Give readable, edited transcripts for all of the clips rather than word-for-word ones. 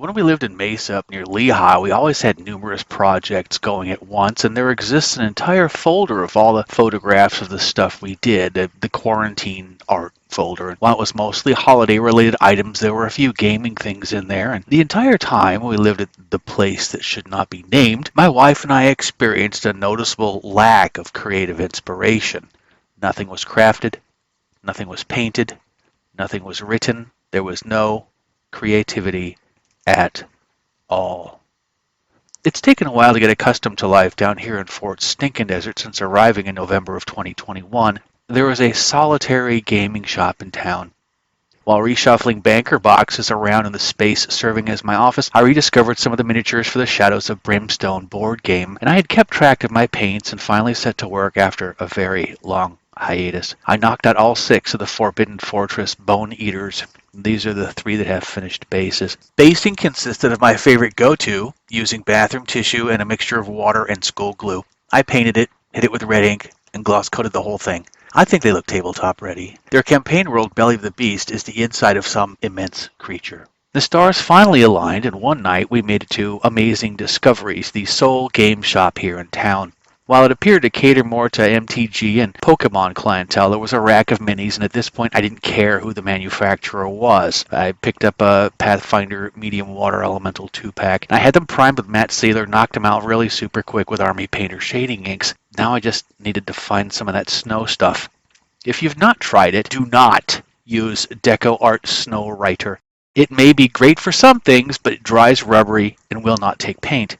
When we lived in Mesa up near Lehigh, we always had numerous projects going at once, and there exists an entire folder of all the photographs of the stuff we did, the quarantine art folder. And while it was mostly holiday-related items, there were a few gaming things in there, and the entire time we lived at the place that should not be named, my wife and I experienced a noticeable lack of creative inspiration. Nothing was crafted, nothing was painted, nothing was written. There was no creativity at all. It's taken a while to get accustomed to life down here in Fort Stinkin' Desert since arriving in November of 2021. There was a solitary gaming shop in town. While reshuffling banker boxes around in the space serving as my office, I rediscovered some of the miniatures for the Shadows of Brimstone board game, and I had kept track of my paints and finally set to work after a very long hiatus. I knocked out all 6 of the Forbidden Fortress Bone Eaters. These are the 3 that have finished bases. Basing consisted of my favorite go-to, using bathroom tissue and a mixture of water and school glue. I painted it, hit it with red ink, and gloss coated the whole thing. I think they look tabletop ready. Their campaign world, Belly of the Beast, is the inside of some immense creature. The stars finally aligned, and one night we made it to Amazing Discoveries, the sole game shop here in town. While it appeared to cater more to MTG and Pokemon clientele, there was a rack of minis, and at this point I didn't care who the manufacturer was. I picked up a Pathfinder Medium Water Elemental 2-pack, and I had them primed with Matte Sealer, knocked them out really super quick with Army Painter shading inks. Now I just needed to find some of that snow stuff. If you've not tried it, do not use Deco Art Snow Writer. It may be great for some things, but it dries rubbery and will not take paint.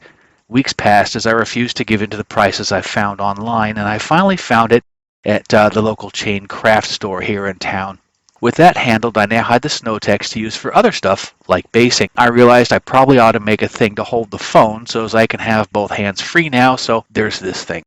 Weeks passed as I refused to give in to the prices I found online, and I finally found it at the local chain craft store here in town. With that handled, I now had the snow text to use for other stuff, like basing. I realized I probably ought to make a thing to hold the phone so as I can have both hands free now, so there's this thing.